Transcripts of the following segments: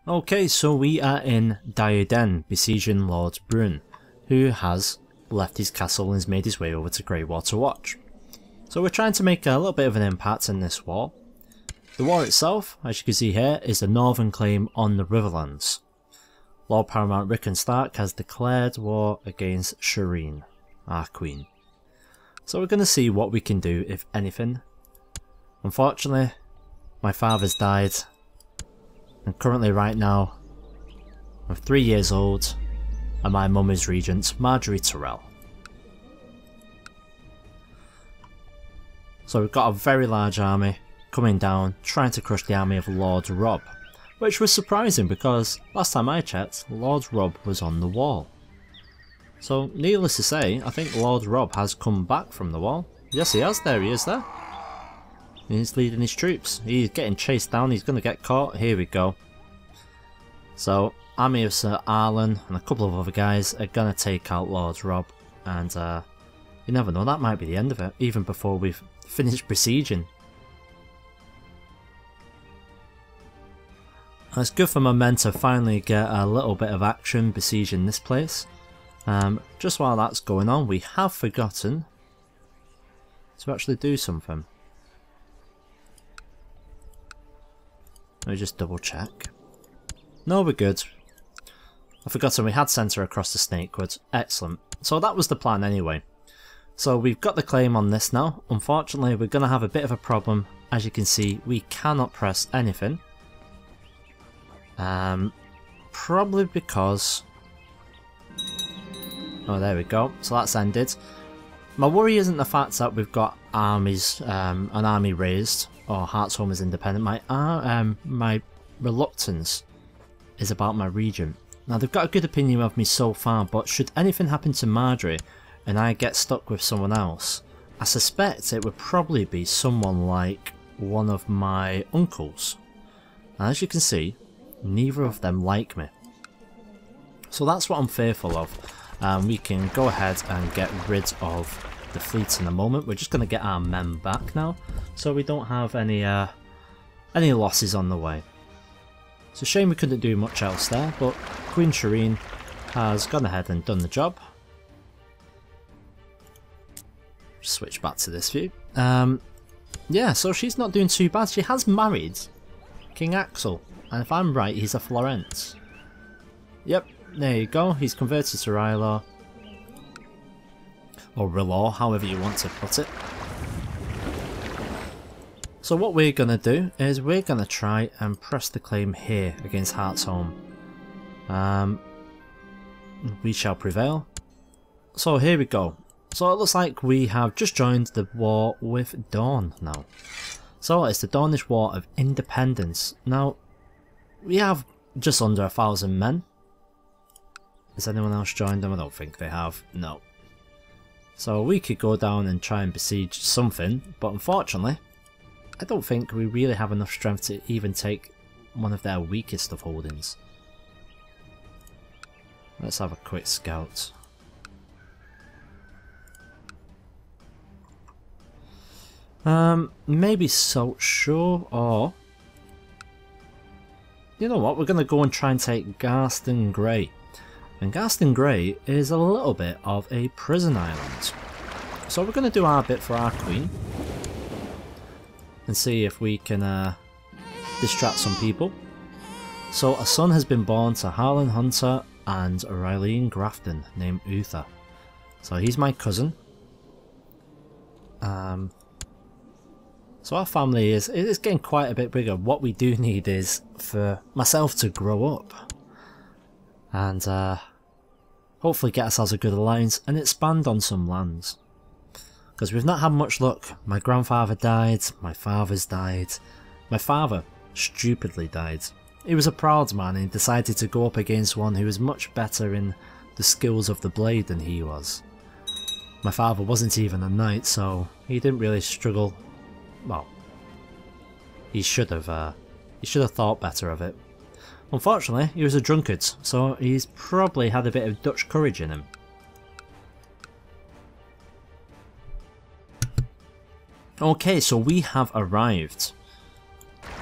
Okay, so we are in Diaden, besieging Lord Burton, who has left his castle and has made his way over to Greywater to watch. So we're trying to make a little bit of an impact in this war. The war itself, as you can see here, is the northern claim on the Riverlands. Lord Paramount Rickon Stark has declared war against Shireen, our queen. So we're going to see what we can do, if anything. Unfortunately, my father's died. And currently right now, I'm 3 years old and my mum is Regent Marjorie Tyrell. So we've got a very large army coming down, trying to crush the army of Lord Robb. Which was surprising because last time I checked, Lord Robb was on the wall. So needless to say, I think Lord Robb has come back from the wall. Yes he has, there he is there. He's leading his troops. He's getting chased down, he's going to get caught. Here we go. So, army of Sir Arlen and a couple of other guys are going to take out Lord Robb. And you never know, that might be the end of it, even before we've finished besieging. It's good for my men to finally get a little bit of action besieging this place. Just while that's going on, we have forgotten to actually do something. Let me just double check. No, we're good. I've forgotten we had centre across the Snakewood. Excellent. So that was the plan anyway. So we've got the claim on this now. Unfortunately, we're going to have a bit of a problem. As you can see, we cannot press anything. Probably because... Oh, there we go. So that's ended. My worry isn't the fact that we've got armies, an army raised, or Heartsholm is independent. My reluctance is about my regent. Now they've got a good opinion of me so far, but should anything happen to Marjorie and I get stuck with someone else, I suspect it would probably be someone like one of my uncles. And as you can see, neither of them like me. So that's what I'm fearful of. We can go ahead and get rid of the fleet in a moment. We're just going to get our men back now, so we don't have any losses on the way. It's a shame we couldn't do much else there, but Queen Shireen has gone ahead and done the job. Switch back to this view. Yeah, so she's not doing too bad. She has married King Axel, and if I'm right, he's a Florence. Yep, there you go. He's converted to Rylaw. Or Rilaw, however you want to put it. So what we're going to do is we're going to try and press the claim here against Heartsholm. We shall prevail. So here we go. So it looks like we have just joined the war with Dorn now. So it's the Dornish War of Independence. Now, we have just under 1,000 men. Has anyone else joined them? I don't think they have. No. So we could go down and try and besiege something, but unfortunately, I don't think we really have enough strength to even take one of their weakest of holdings. Let's have a quick scout. Maybe Salt Shore, or... You know what, we're going to go and try and take Gaston Grey. And Gaston Grey is a little bit of a prison island. So we're going to do our bit for our queen. And see if we can distract some people. So a son has been born to Harlan Hunter and Rylene Grafton, named Uther. So he's my cousin. So our family is getting quite a bit bigger. What we do need is for myself to grow up. And hopefully get ourselves a good alliance and expand on some lands. Because we've not had much luck. My grandfather died, my father's died. My father stupidly died. He was a proud man and he decided to go up against one who was much better in the skills of the blade than he was. My father wasn't even a knight, so he didn't really struggle. Well, he should have thought better of it. Unfortunately, he was a drunkard, so he's probably had a bit of Dutch courage in him. Okay, so we have arrived.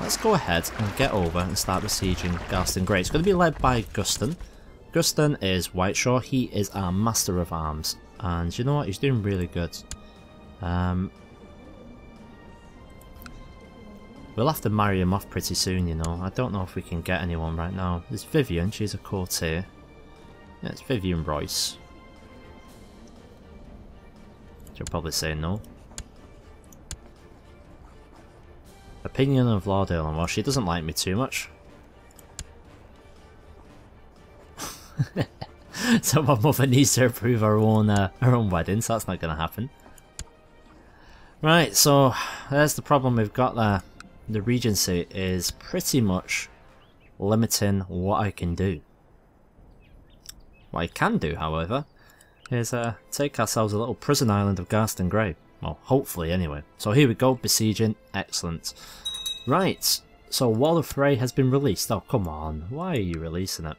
let's go ahead and get over and start besieging Gaston Grey. It's going to be led by Gaston. Gaston is Whiteshore. He is our Master of Arms. And you know what? He's doing really good. We'll have to marry him off pretty soon, you know. I don't know if we can get anyone right now. There's Vivian. She's a courtier. Yeah, it's Vivian Royce. She'll probably say no. Opinion of Lord Earl, well, she doesn't like me too much. So my mother needs to approve her own wedding, so that's not going to happen. Right, so there's the problem we've got there. The Regency is pretty much limiting what I can do. What I can do, however, is take ourselves a little prison island of Gaston Grey. Well, hopefully anyway. So here we go, besieging. Excellent. Right, so Wall of Frey has been released. Oh, come on. Why are you releasing it?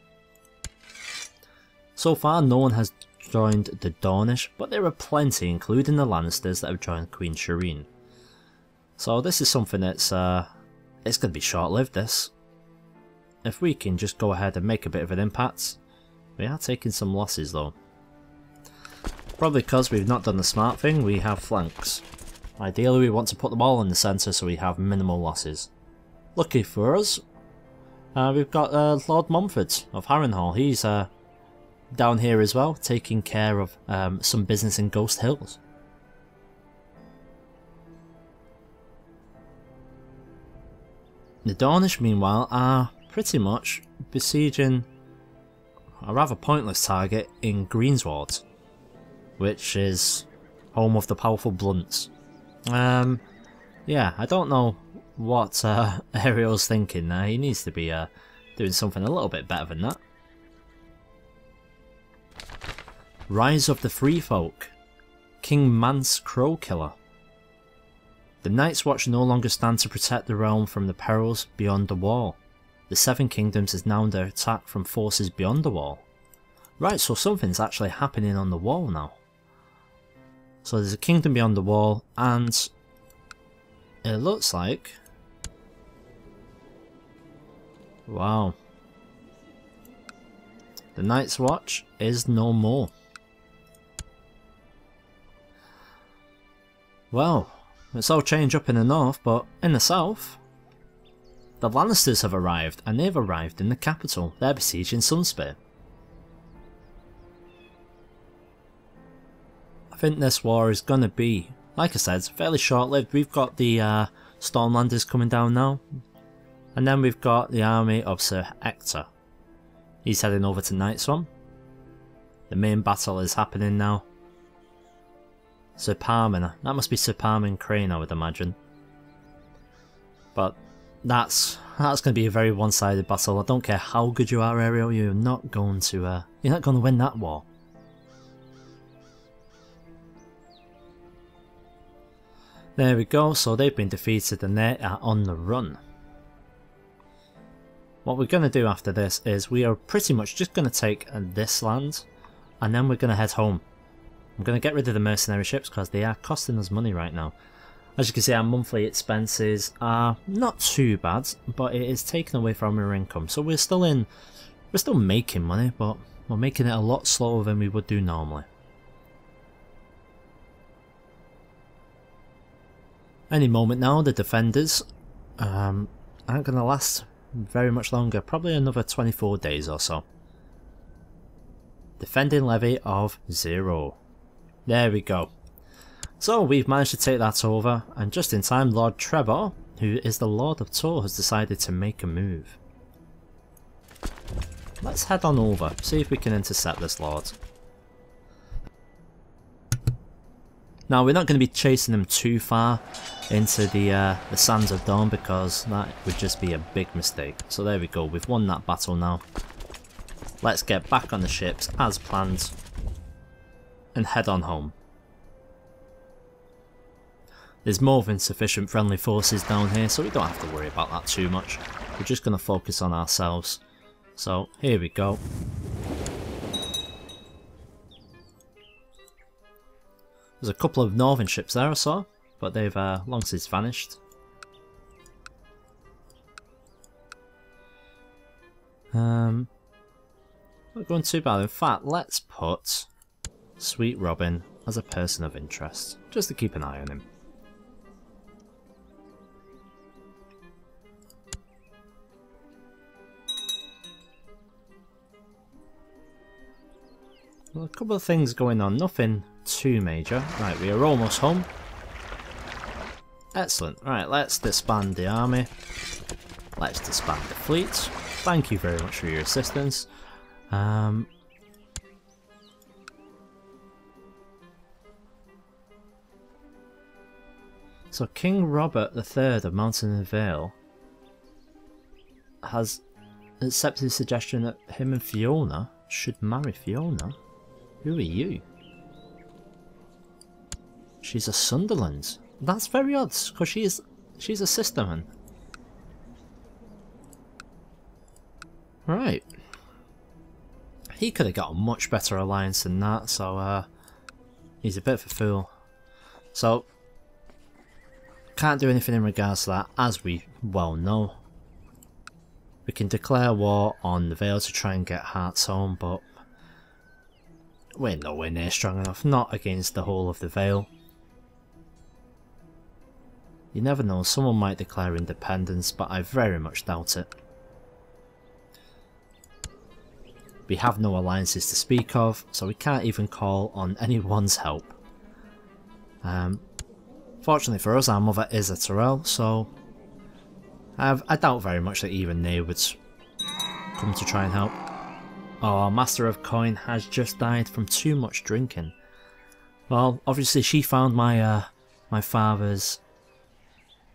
So far, no one has joined the Dornish, but there are plenty, including the Lannisters, that have joined Queen Shireen. So this is something that's, it's going to be short-lived, this. If we can just go ahead and make a bit of an impact. We are taking some losses, though. Probably because we've not done the smart thing, we have flanks. Ideally, we want to put them all in the centre so we have minimal losses. Lucky for us, we've got Lord Montfort of Harrenhal. He's down here as well, taking care of some business in Ghost Hills. The Dornish, meanwhile, are pretty much besieging a rather pointless target in Greensward, which is home of the powerful Blunts. Yeah, I don't know what Ariel's thinking there. He needs to be doing something a little bit better than that. Rise of the Free Folk. King Mance Crowkiller. The Night's Watch no longer stand to protect the realm from the perils beyond the wall. The Seven Kingdoms is now under attack from forces beyond the wall. Right, so something's actually happening on the wall now. So there's a kingdom beyond the wall, and it looks like... Wow. The Night's Watch is no more. Well, it's all changed up in the north, but in the south, the Lannisters have arrived, and they've arrived in the capital. They're besieging Sunspear. I think this war is going to be, like I said, fairly short-lived. We've got the Stormlanders coming down now, and then we've got the army of Sir Hector. He's heading over to Nightswan. The main battle is happening now. Sir Parman, that must be Sir Parman Crane, I would imagine. But that's going to be a very one-sided battle. I don't care how good you are, Ariel, you're not going to win that war. There we go, so they've been defeated and they are on the run. What we're going to do after this is we are pretty much just going to take this land and then we're going to head home. I'm going to get rid of the mercenary ships because they are costing us money right now. As you can see, our monthly expenses are not too bad, but it is taken away from our income. So we're still making money, but we're making it a lot slower than we would do normally. Any moment now, the defenders aren't going to last very much longer, probably another 24 days or so. Defending levy of 0. There we go. So we've managed to take that over, and just in time Lord Trebor, who is the Lord of Tor, has decided to make a move. Let's head on over, see if we can intercept this lord. Now we're not going to be chasing them too far into the Sands of Dawn because that would just be a big mistake. So there we go, we've won that battle now. Let's get back on the ships as planned and head on home. There's more than sufficient friendly forces down here, so we don't have to worry about that too much. We're just going to focus on ourselves. So here we go. There's a couple of northern ships there I saw, but they've long since vanished. Not going too bad. In fact, let's put Sweet Robin as a person of interest, just to keep an eye on him. Well, a couple of things going on, nothing too major. Right, we are almost home. Excellent. Right, let's disband the army. Let's disband the fleet. Thank you very much for your assistance. So King Robert III of Mountain and Vale has accepted the suggestion that him and Fiona should marry. Fiona? Who are you? She's a Sunderland. That's very odd, because she's a sisterman. Right. He could have got a much better alliance than that, so he's a bit of a fool. So, can't do anything in regards to that, as we well know. We can declare war on the Vale to try and get Hearts home, but we're nowhere near strong enough, not against the whole of the Vale. You never know, someone might declare independence, but I very much doubt it. We have no alliances to speak of, so we can't even call on anyone's help. Fortunately for us, our mother is a Tyrell, so I doubt very much that even they would come to try and help. Oh, our Master of Coin has just died from too much drinking. Well, obviously she found my my father's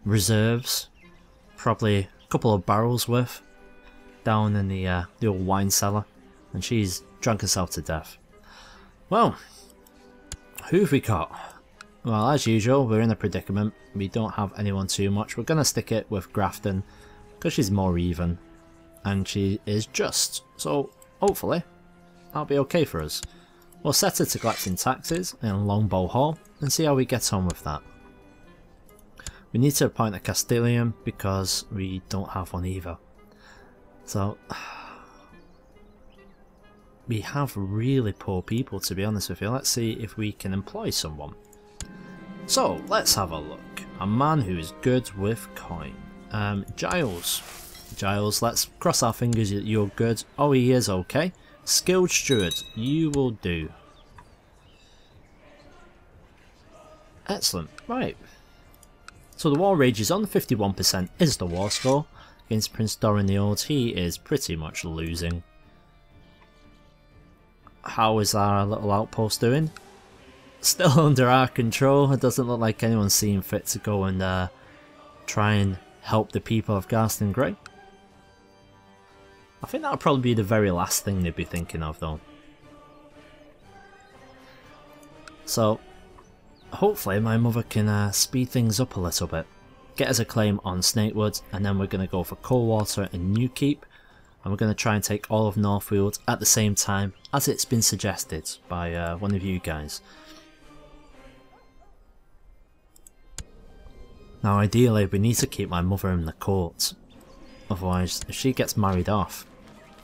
reserves, probably a couple of barrels worth, down in the old wine cellar, and she's drunk herself to death. Well, who have we got? Well, as usual, we're in a predicament. We don't have anyone too much. We're going to stick it with Grafton, because she's more even, and she is just. So, hopefully, that'll be okay for us. We'll set her to collecting taxes in Longbow Hall, and see how we get on with that. We need to appoint a Castellan, because we don't have one either. So, we have really poor people, to be honest with you. Let's see if we can employ someone. So, let's have a look. A man who is good with coin. Giles. Giles, let's cross our fingers that you're good. Oh, he is okay. Skilled Steward, you will do. Excellent. Right. So the war rages on. 51% is the war score. Against Prince Doran the Old, he is pretty much losing. How is our little outpost doing? Still under our control. It doesn't look like anyone's seeing fit to go and try and help the people of Gaston Grey. I think that'll probably be the very last thing they'd be thinking of, though. So, hopefully my mother can speed things up a little bit. Get us a claim on Snakewood, and then we're going to go for Coldwater and Newkeep. And we're going to try and take all of Northfield at the same time, as it's been suggested by one of you guys. Now ideally we need to keep my mother in the court, otherwise if she gets married off,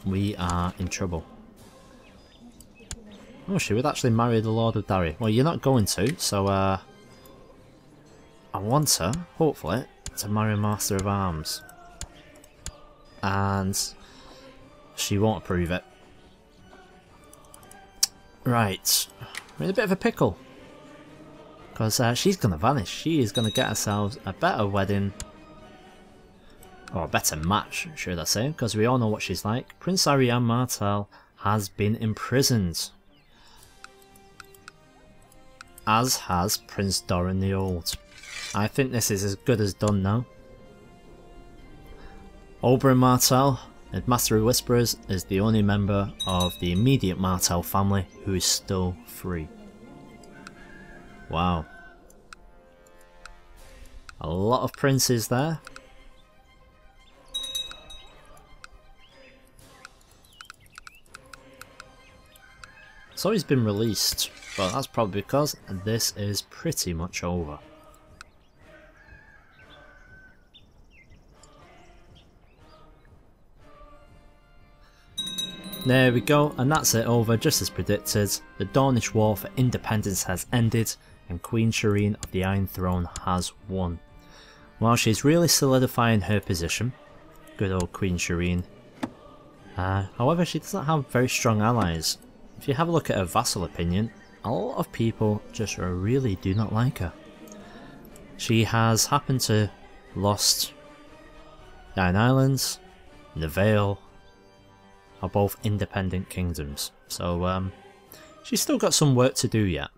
we are in trouble. Oh, she would actually marry the Lord of Derry. Well, you're not going to, so I want her, hopefully, to marry a Master of Arms. And she won't approve it. Right, we're in a bit of a pickle. Because she's going to vanish. She is going to get herself a better wedding. Or a better match, should I say. Because we all know what she's like. Prince Ariane Martel has been imprisoned. As has Prince Doran the Old. I think this is as good as done now. Oberyn Martell, and Master of Whisperers, is the only member of the immediate Martell family who is still free. Wow. A lot of princes there. So he's been released, but that's probably because this is pretty much over. There we go, and that's it over just as predicted. The Dornish War for Independence has ended and Queen Shireen of the Iron Throne has won. While she's really solidifying her position, good old Queen Shireen, however she doesn't have very strong allies. If you have a look at her vassal opinion, a lot of people just really do not like her. She has happened to lost the Iron Islands, the Vale, are both independent kingdoms, so she's still got some work to do yet.